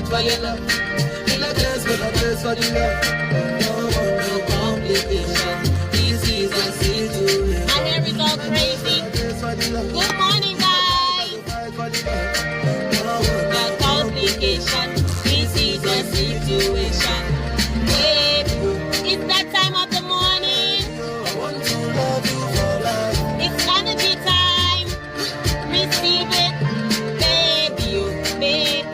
for your love. In a place for the love. No complication. This is a situation. My hair is all crazy. Good morning, guys. No complication. This is a situation. Hey, it's that time of the morning. I want to love you for life. It's energy time. Receive it, baby, oh, babe.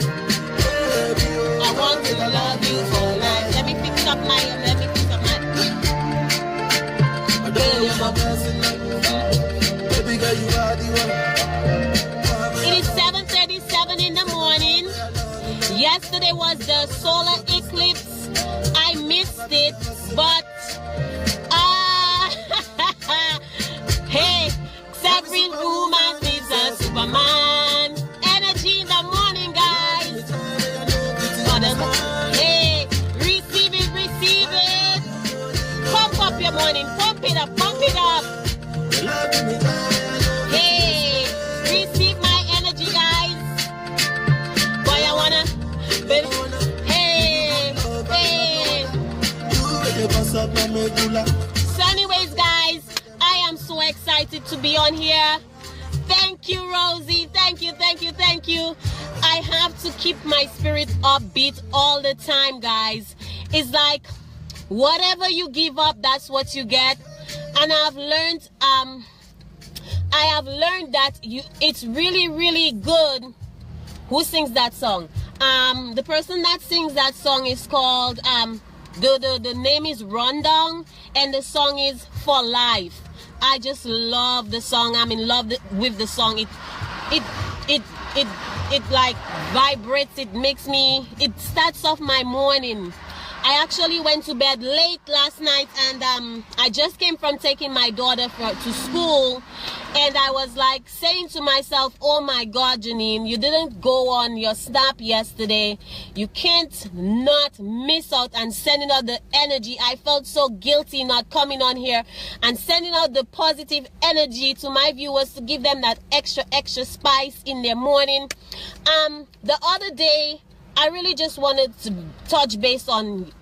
I want to love you for life. Let me fix up my. I know you're my person, baby girl, you are the one. It is 7:37 in the morning. Yesterday was the solar eclipse. I missed it, but hey, every woman is a Superman. Energy in the morning, guys. Hey, receive it. Pump up your morning. Pump it up. Hey, receive my energy, guys. Boy, I wanna. Hey. So anyways, guys, I am so excited to be on here. Thank you, Rosie. Thank you. I have to keep my spirit upbeat all the time, guys. It's like whatever you give up, that's what you get. And I have learned that it's really, really good. Who sings that song? The person that sings that song is called the name is Rundown, and the song is For Life. I just love the song. I'm in love with the song. It like vibrates. It starts off my morning. I actually went to bed late last night, and I just came from taking my daughter to school, and I was like saying to myself, oh my God, Janine, you didn't go on your snap yesterday. You can't not miss out and sending out the energy. I felt so guilty not coming on here and sending out the positive energy to my viewers to give them that extra spice in their morning. The other day, I really just wanted to touch base on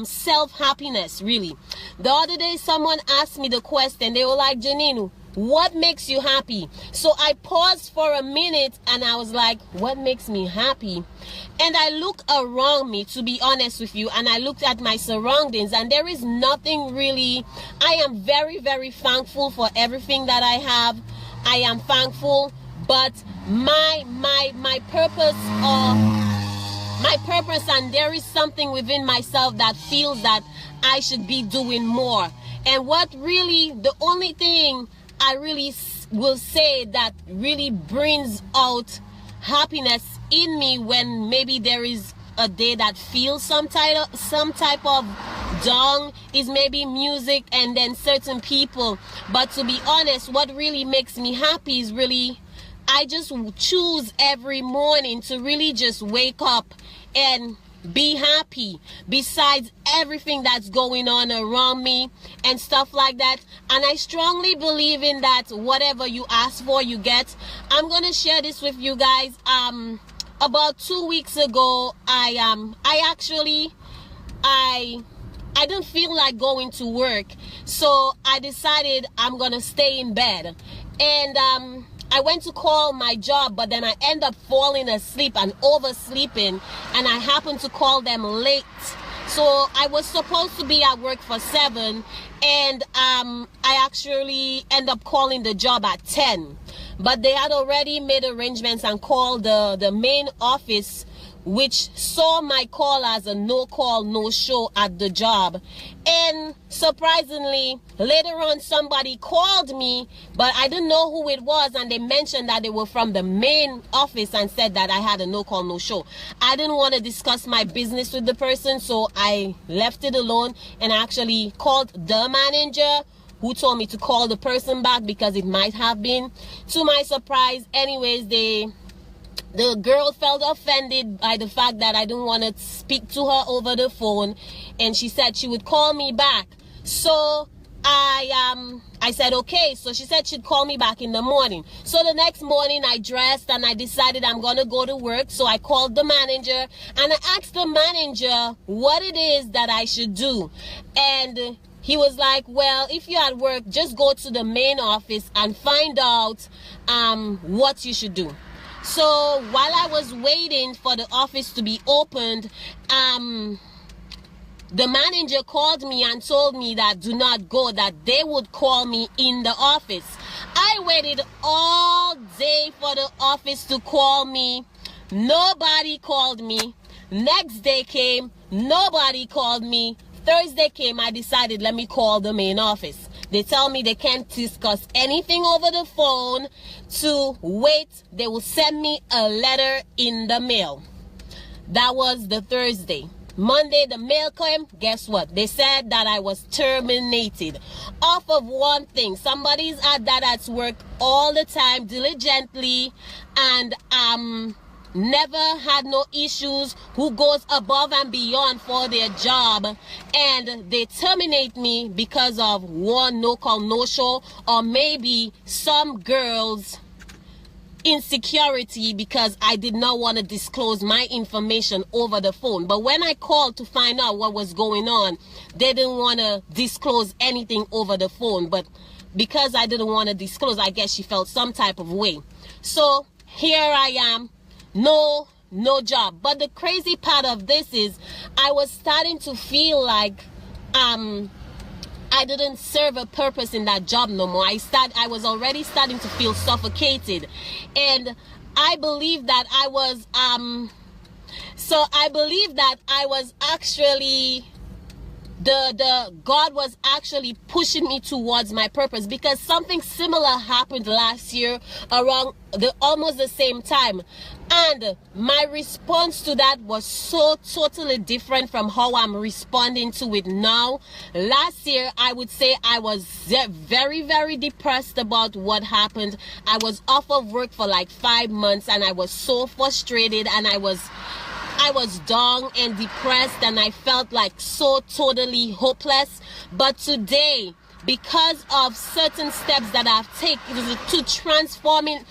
self-happiness, really. The other day, someone asked me the question. They were like, Janine, what makes you happy? So I paused for a minute and I was like, what makes me happy? And I look around me, to be honest with you, and I looked at my surroundings, and there is nothing really. I am very, very thankful for everything that I have. I am thankful, but my purpose, and there is something within myself that feels that I should be doing more. And what really, the only thing I really will say that really brings out happiness in me when maybe there is a day that feels some type of down is maybe music and then certain people. But to be honest, what really makes me happy is really, I just choose every morning to really just wake up and be happy, besides everything that's going on around me and stuff like that. And I strongly believe in that. Whatever you ask for, you get. I'm gonna share this with you guys. About 2 weeks ago, I didn't feel like going to work, so I decided I'm gonna stay in bed. And I went to call my job, but then I end up falling asleep and oversleeping, and I happened to call them late. So I was supposed to be at work for 7, and I actually end up calling the job at 10. But they had already made arrangements and called the main office, which saw my call as a no call, no show at the job. And surprisingly, later on somebody called me, but I didn't know who it was, and they mentioned that they were from the main office and said that I had a no call, no show. I didn't want to discuss my business with the person, so I left it alone and actually called the manager, who told me to call the person back because it might have been. To my surprise, anyways, the girl felt offended by the fact that I didn't want to speak to her over the phone, and she said she would call me back. So I said, okay. So she said she'd call me back in the morning. So the next morning I dressed and I decided I'm going to go to work. So I called the manager and I asked the manager what it is that I should do. And he was like, well, if you're at work, just go to the main office and find out what you should do. So while I was waiting for the office to be opened, the manager called me and told me that do not go, that they would call me in the office. I waited all day for the office to call me. Nobody called me. Next day came, nobody called me. Thursday came, I decided, let me call the main office. They tell me they can't discuss anything over the phone, to wait, they will send me a letter in the mail. That was the Thursday. Monday, the mail came. Guess what? They said that I was terminated off of one thing. Somebody's at that at work all the time, diligently, and never had no issues, who goes above and beyond for their job, and they terminate me because of one no call, no show, or maybe some girls insecurity because I did not want to disclose my information over the phone. But when I called to find out what was going on, they didn't want to disclose anything over the phone. But because I didn't want to disclose, I guess she felt some type of way. So here I am, no job. But the crazy part of this is I was starting to feel like I didn't serve a purpose in that job no more. I was already starting to feel suffocated, and I believe that I was actually God was actually pushing me towards my purpose, because something similar happened last year around almost the same time, and my response to that was so totally different from how I'm responding to it now. Last year, I would say I was very, very depressed about what happened. I was off of work for like 5 months, and I was so frustrated, and I was down and depressed, and I felt like so totally hopeless. But today, because of certain steps that I've taken to transforming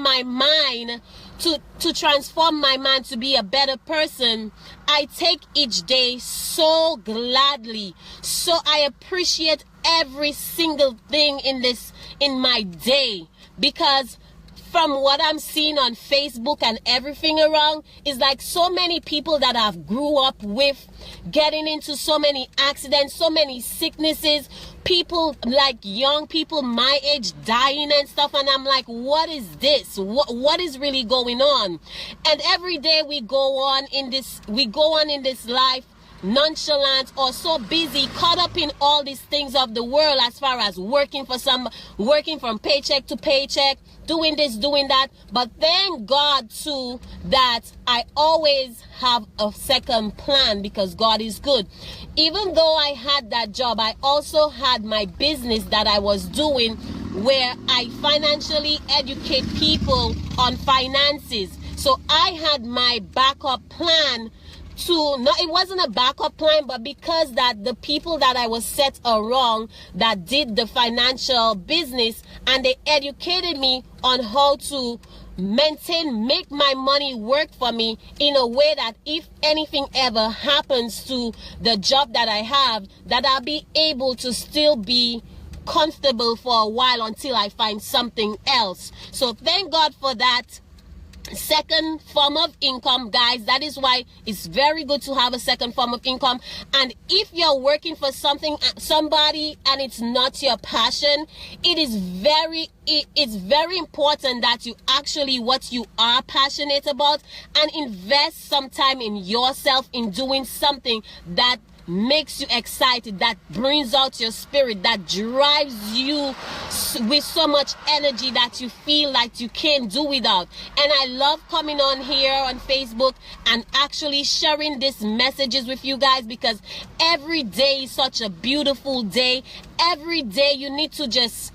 my mind, to transform my mind to be a better person, I take each day so gladly. So I appreciate every single thing in my day, because from what I'm seeing on Facebook and everything around, is like so many people that I've grew up with getting into so many accidents, so many sicknesses, people like young people my age dying and stuff, and I'm like, what is this? What is really going on? And every day we go on in this life nonchalant or so busy, caught up in all these things of the world, as far as working from paycheck to paycheck, doing this, doing that. But thank God too that I always have a second plan, because God is good. Even though I had that job, I also had my business that I was doing, where I financially educate people on finances. So I had my backup plan. It wasn't a backup plan, but because that the people that I was set around that did the financial business, and they educated me on how to make my money work for me in a way that if anything ever happens to the job that I have, that I'll be able to still be comfortable for a while until I find something else. So thank God for that second form of income, guys. That is why it's very good to have a second form of income. And if you're working for somebody and it's not your passion, it's very important that you actually what you are passionate about, and invest some time in yourself, in doing something that makes you excited, that brings out your spirit, that drives you with so much energy that you feel like you can't do without. And I love coming on here on Facebook and actually sharing these messages with you guys, because every day is such a beautiful day. Every day you need to just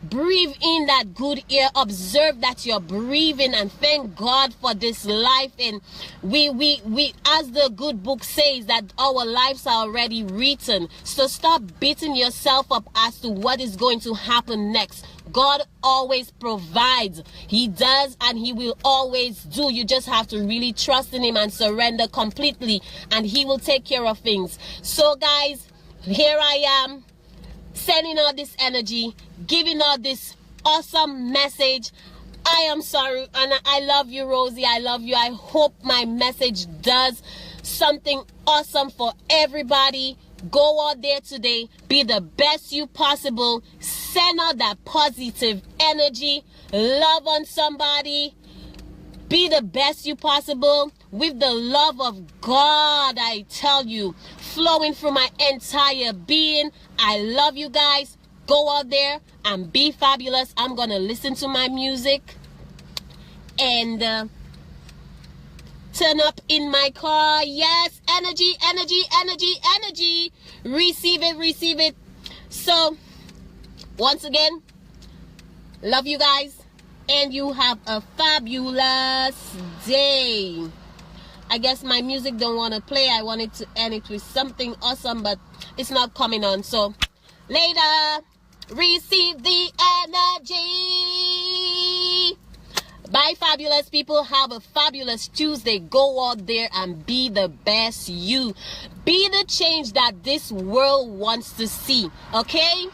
breathe in that good air, observe that you're breathing, and thank God for this life. And we as the good book says, that our lives are already written. So stop beating yourself up as to what is going to happen next. God always provides. He does, and he will always do. You just have to really trust in him and surrender completely, and he will take care of things. So guys, here I am, sending out this energy, giving out this awesome message. I am sorry, and I love you, Rosie. I love you. I hope my message does something awesome for everybody. Go out there today, be the best you possible, send out that positive energy, love on somebody, be the best you possible with the love of God, I tell you, flowing through my entire being. I love you guys. Go out there and be fabulous. I'm gonna listen to my music and turn up in my car. Yes, energy, energy, energy, energy. Receive it, receive it. So, once again, love you guys. And you have a fabulous day. I guess my music don't want to play. I wanted to end it with something awesome, but it's not coming on. So, later. Receive the energy. Bye, fabulous people. Have a fabulous Tuesday. Go out there and be the best you. Be the change that this world wants to see. Okay?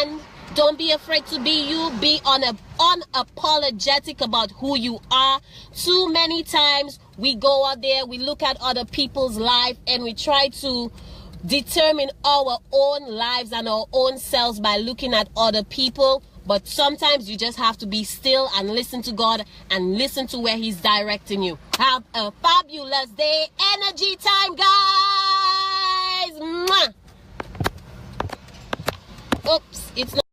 And don't be afraid to be you. Be unapologetic about who you are. Too many times we go out there, we look at other people's life, and we try to determine our own lives and our own selves by looking at other people. But sometimes you just have to be still and listen to God and listen to where he's directing you. Have a fabulous day. Energy time, guys. Mwah. Oops, it's not.